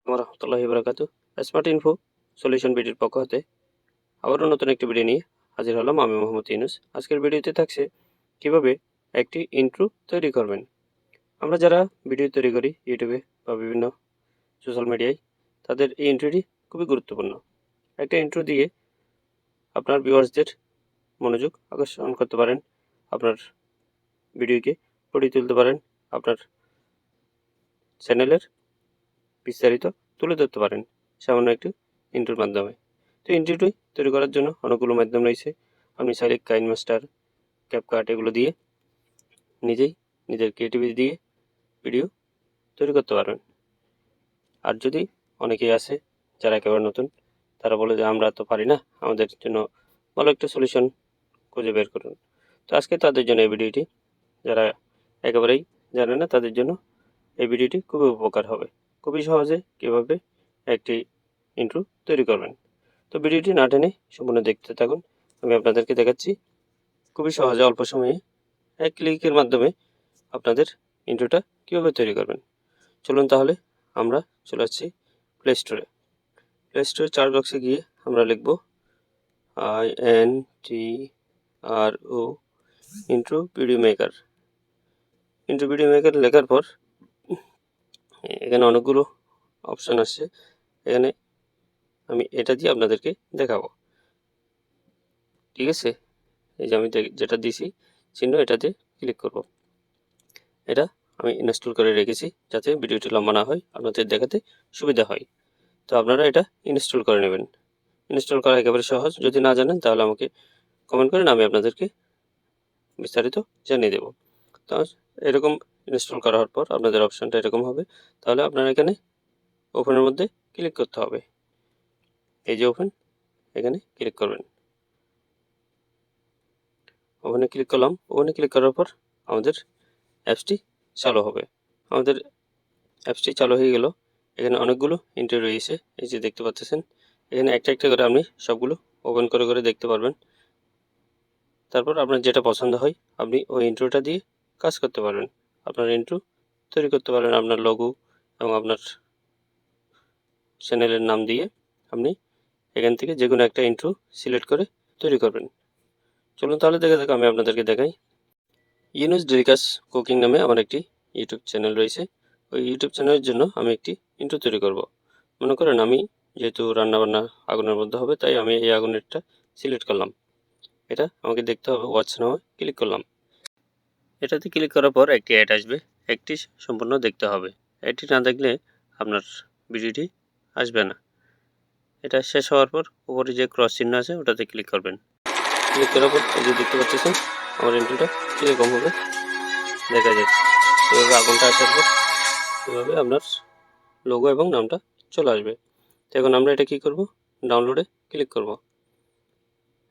রহমতুল্লাহি বারাকাতুহু। Smart info solution বিডির পক্ষ হতে আবারও নতুন একটি ভিডিও নিয়ে হাজির হলাম আমি মোহাম্মদ ইউনুস। আজকের ভিডিওতে থাকছে কিভাবে একটি ইন্ট্রো তৈরি করবেন। আমরা যারা ভিডিও তৈরি করি ইউটিউবে বা বিভিন্ন সোশ্যাল মিডিয়ায়, তাদের এই ইন্ট্রোটি খুবই গুরুত্বপূর্ণ। একটা ইন্ট্রো দিয়ে আপনার ভিউয়ার্সদের মনোযোগ আকর্ষণ করতে পারেন, আপনার ভিডিওকে ফুটিয়ে তুলতে পারেন, আপনার চ্যানেলের বিস্তারিত তুলে ধরতে পারেন সামান্য একটু ইন্ট্রোর মাধ্যমে। তো ইন্ট্রোটি তৈরি করার জন্য অনেকগুলো মাধ্যম রয়েছে। আপনি চাইলে কাইনমাস্টার, ক্যাপকাট এগুলো দিয়ে নিজেই নিজের ক্রিয়েটিভিটি দিয়ে ভিডিও তৈরি করতে পারবেন। আর যদি অনেকেই আছে যারা একেবারে নতুন, তারা বলে যে আমরা তো পারি না, আমাদের জন্য ভালো একটা সলিউশন খুঁজে বের করুন। তো আজকে তাদের জন্য এই ভিডিওটি, যারা একেবারেই জানে না তাদের জন্য এই ভিডিওটি খুবই উপকার হবে। খুবই সহজে কীভাবে একটি ইন্ট্রো তৈরি করবেন। তো ভিডিওটি না টেনে সম্পূর্ণ দেখতে থাকুন। আমি আপনাদেরকে দেখাচ্ছি খুবই সহজে অল্প সময়ে এক ক্লিকের মাধ্যমে আপনাদের ইন্ট্রোটা কীভাবে তৈরি করবেন। চলুন তাহলে আমরা চলে আসছি প্লে স্টোরে। প্লে স্টোরে সার্চ বক্সে গিয়ে আমরা লিখব INTRO intro video maker. Intro video maker লেখার পর এখানে অনেকগুলো অপশান আসছে। এখানে আমি এটা দিয়ে আপনাদেরকে দেখাবো, ঠিক আছে। এই যে আমি যেটা দিছি চিহ্ন, এটাতে ক্লিক করব। এটা আমি ইনস্টল করে রেখেছি যাতে ভিডিওটি লম্বা না হয়, আপনাদের দেখাতে সুবিধা হয়। তো আপনারা এটা ইনস্টল করে নেবেন। ইনস্টল করা একেবারে সহজ। যদি না জানেন তাহলে আমাকে কমেন্ট করেন, আমি আপনাদেরকে বিস্তারিত জানিয়ে দেব। তো এরকম ইনস্টল করার পর আপনাদের অপশানটা এরকম হবে। তাহলে আপনারা এখানে ওপেনের মধ্যে ক্লিক করতে হবে। এই যে ওপেন, এখানে ক্লিক করবেন। ওখানে ক্লিক করলাম। ওখানে ক্লিক করার পর আমাদের অ্যাপসটি চালু হবে। আমাদের অ্যাপসটি চালু হয়ে গেল। এখানে অনেকগুলো ইন্ট্রো রয়েছে, এই যে দেখতে পাচ্ছেন। এখানে একটা একটা করে আপনি সবগুলো ওপেন করে করে দেখতে পারবেন। তারপর আপনার যেটা পছন্দ হয় আপনি ওই ইন্ট্রোটা দিয়ে কাজ করতে পারবেন। আপনার ইন্ট্রো তৈরি করতে পারবেন আপনার লোগো এবং আপনার চ্যানেলের নাম দিয়ে। আপনি এখান থেকে যে কোনো একটা ইন্ট্রো সিলেক্ট করে তৈরি করবেন। চলুন তাহলে দেখে আমি আপনাদেরকে দেখাই। ইউনুস ডেলিকাস কুকিং নামে আমার একটি ইউটিউব চ্যানেল রয়েছে। ওই ইউটিউব চ্যানেলের জন্য আমি একটি ইন্ট্রো তৈরি করব। মনে করেন আমি যেহেতু রান্নাবান্না আগুনের মধ্যে হবে, তাই আমি এই আগুনেরটা সিলেক্ট করলাম। এটা আমাকে দেখতে হবে। ওয়াচ নাও ক্লিক করলাম। এটাতে ক্লিক করার পর একটি অ্যাড আসবে, একটি সম্পূর্ণ দেখতে হবে। এটি না দেখলে আপনার ভিডিওটি আসবে না। এটা শেষ হওয়ার পর উপরে যে ক্রস চিহ্ন আছে ওটাতে ক্লিক করবেন। ক্লিক করার পর এই যে দেখতে পাচ্ছেন আমার ইন্ট্রোটা কীরকম হবে দেখা যাচ্ছে। এভাবে আগুনটা আসার পর এভাবে আপনার লোগো এবং নামটা চলে আসবে। তো এখন আমরা এটা কী করব, ডাউনলোডে ক্লিক করব।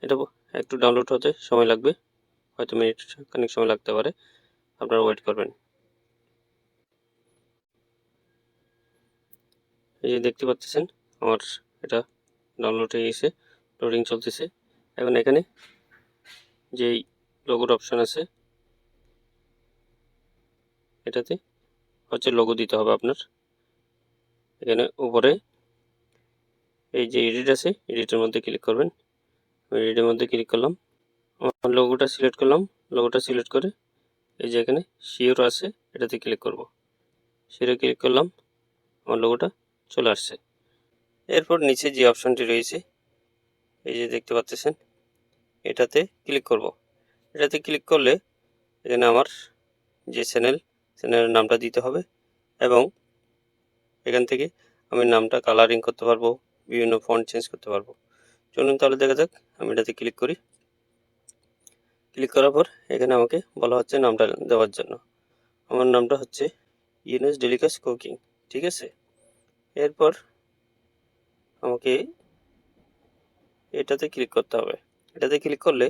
এটা একটু ডাউনলোড হতে সময় লাগবে, হয়তো মিনিট খানিক সময় লাগতে পারে, আপনারা ওয়েট করবেন। এই যে দেখতে পাচ্ছেন আমার এটা ডাউনলোড হয়ে গেছে, লোডিং চলতেছে। এখন এখানে যেই লোগোর অপশান আছে এটাতে হচ্ছে লোগো দিতে হবে আপনার। এখানে উপরে এই যে এডিট আছে, এডিটের মধ্যে ক্লিক করবেন। এডিটের মধ্যে ক্লিক করলাম, আমার লোগোটা সিলেক্ট করলাম। লোগোটা সিলেক্ট করে এই যে এখানে শিওর আছে এটাতে ক্লিক করব। শিওরে ক্লিক করলাম, আমার লোগোটা চলে আসছে। এরপর নিচে যে অপশানটি রয়েছে এই যে দেখতে পাচ্ছেন, এটাতে ক্লিক করব। এটাতে ক্লিক করলে এখানে আমার যে চ্যানেলের নামটা দিতে হবে এবং এখান থেকে আমি নামটা কালারিং করতে পারবো, বিভিন্ন ফন্ট চেঞ্জ করতে পারবো। চলুন তাহলে দেখা যাক। আমি এটাতে ক্লিক করি। ক্লিক করার পর এখানে আমাকে বলা হচ্ছে নামটা দেওয়ার জন্য। আমার নামটা হচ্ছে ইউনুস ডেলিকাস কুকিং, ঠিক আছে। এরপর আমাকে এটাতে ক্লিক করতে হবে। এটাতে ক্লিক করলে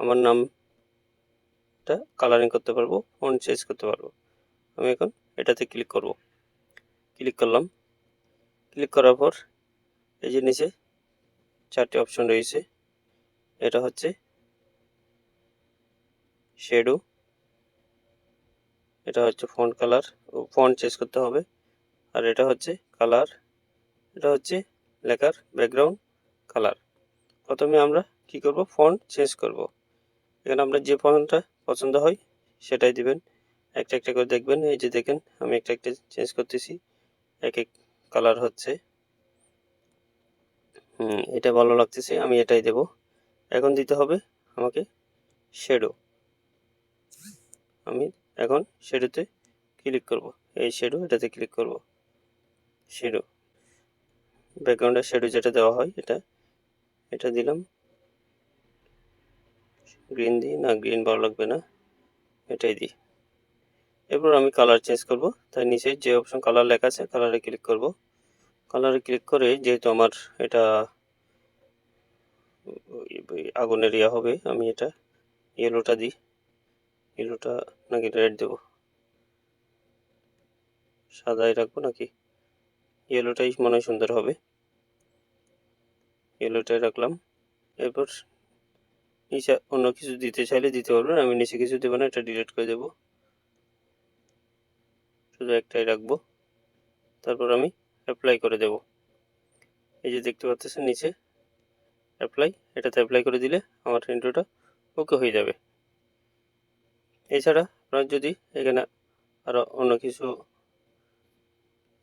আমার নামটা কালারিং করতে পারবো, ফন্ট চেঞ্জ করতে পারবো। আমি এখন এটাতে ক্লিক করব। ক্লিক করলাম। ক্লিক করার পর এই যে নিচে 4টি অপশন রয়েছে। এটা হচ্ছে শ্যাডো, এটা হচ্ছে ফন্ট কালার, ফন্ট চেঞ্জ করতে হবে, আর এটা হচ্ছে কালার এটা হচ্ছে লেখার ব্যাকগ্রাউন্ড কালার। প্রথমে আমরা কি করব, ফন্ট চেঞ্জ করব। এখানে আপনার যে ফন্টটা পছন্দ হয় সেটাই দিবেন। একটা একটা করে দেখবেন, এই যে দেখেন আমি একটা একটা চেঞ্জ করতেছি, এক এক কালার হচ্ছে। এটা ভালো লাগতেছে, আমি এটাই দেব। এখন দিতে হবে আমাকে শ্যাডো। আমি এখন শ্যাডোতে ক্লিক করব, এই শ্যাডো, এটাতে ক্লিক করব। শ্যাডো, ব্যাকগ্রাউন্ডের শ্যাডো যেটা দেওয়া হয় এটা এটা দিলাম। গ্রিন দিই না, গ্রিন ভালো লাগবে না, এটাই দিই। এরপর আমি কালার চেঞ্জ করব, তাই নিচে যে অপশন কালার লেখা আছে কালারে ক্লিক করব। কালারে ক্লিক করে যেহেতু আমার এটা আগুনের ইয়া হবে, আমি এটা ইয়েলোটা দিই। ইয়েলোটা নাকি রেড দেব, সাদাই রাখবো নাকি, ইয়েলোটাই মনে হয় সুন্দর হবে, ইয়েলোটাই রাখলাম। এরপর নিচে অন্য কিছু দিতে চাইলে দিতে পারবেন, আমি নিচে কিছু দেবো না, এটা ডিলিট করে দেব, শুধু একটাই রাখবো। তারপর আমি অ্যাপ্লাই করে দেব। এই যে দেখতে পাচ্ছেন নিচে অ্যাপ্লাই, এটাতে অ্যাপ্লাই করে দিলে আমার ইন্ট্রোটা ওকে হয়ে যাবে। এছাড়া আপনারা যদি এখানে আরও অন্য কিছু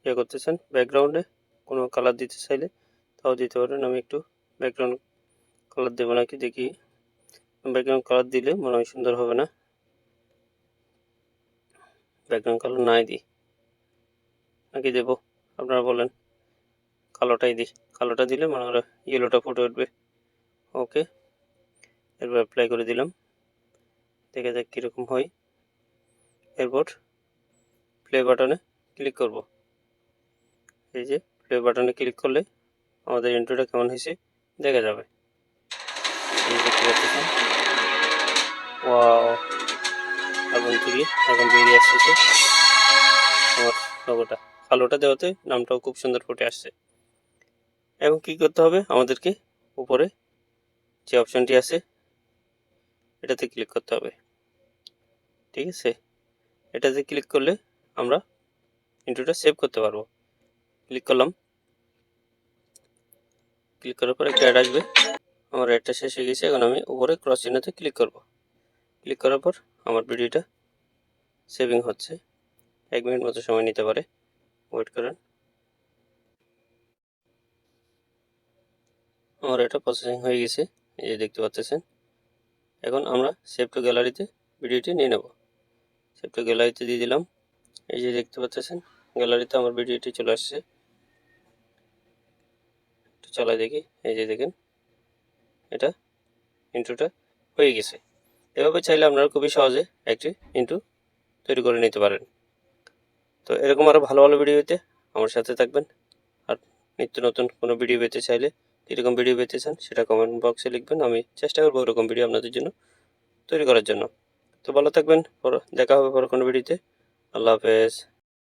ইয়ে করতে চান, ব্যাকগ্রাউন্ডে কোনো কালার দিতে চাইলে তাও দিতে পারেন। আমি একটু ব্যাকগ্রাউন্ড কালার দেবো নাকি দেখি, ব্যাকগ্রাউন্ড কালার দিলে মনে হয় সুন্দর হবে না, ব্যাকগ্রাউন্ড কালার নাই দিই নাকি দেব, আপনারা বলেন। কালোটাই দিই, কালোটা দিলে মনে হয় ইয়েলোটা ফুটে উঠবে। ওকে, এরপর অ্যাপ্লাই করে দিলাম, দেখে যাক কীরকম হয়। এরপর প্লে বাটনে ক্লিক করব। এই যে প্লে বাটনে ক্লিক করলে আমাদের ইন্ট্রোটা কেমন হয়েছে দেখা যাবে। এই দেখতে পাচ্ছেন, ওয়াও, আগুন থেকে এখন বেরিয়ে আসতেছে আমার লোগোটা। কালোটা দেওয়াতে নামটাও খুব সুন্দর ফুটে আসছে। এবং কি করতে হবে, আমাদেরকে উপরে যে অপশনটি আছে এটাতে ক্লিক করতে হবে। ঠিক আছে, এটাতে ক্লিক করলে আমরা ইন্ট্রোটা সেভ করতে পারবো। ক্লিক করলাম, ক্লিক করার পর একটা অ্যাড আসবে, আমার অ্যাডটা শেষ হয়ে গেছে। এখন আমি উপরে ক্রস চিহ্নতে ক্লিক করব। ক্লিক করার পর আমার ভিডিওটা সেভিং হচ্ছে, 1 মিনিট মতো সময় নিতে পারে, ওয়েট করেন। আমার এটা প্রসেসিং হয়ে গেছে, এই যে দেখতে পাচ্ছেন। এখন আমরা সেভ টু গ্যালারিতে ভিডিওটি নিয়ে নেব। সেভ টু গ্যালারিতে দিয়ে দিলাম, এই যে দেখতে পাচ্ছেন গ্যালারিতে আমার ভিডিওটি চলে আসছে। একটু চালাই দেখি, এই যে দেখেন এটা ইন্ট্রোটা হয়ে গেছে। এভাবে চাইলে আপনারা খুবই সহজে একটি ইন্ট্রো তৈরি করে নিতে পারেন। তো এরকম আরও ভালো ভালো ভিডিও পেতে আমার সাথে থাকবেন। আর নিত্য নতুন কোনো ভিডিও পেতে চাইলে, কীরকম ভিডিও পেতে চান সেটা কমেন্ট বক্সে লিখবেন, আমি চেষ্টা করবো ওরকম ভিডিও আপনাদের জন্য তৈরি করার জন্য। তো ভালো থাকবেন, দেখা হবে পরে কোনো ভিডিওতে। আল্লাহ হাফেজ।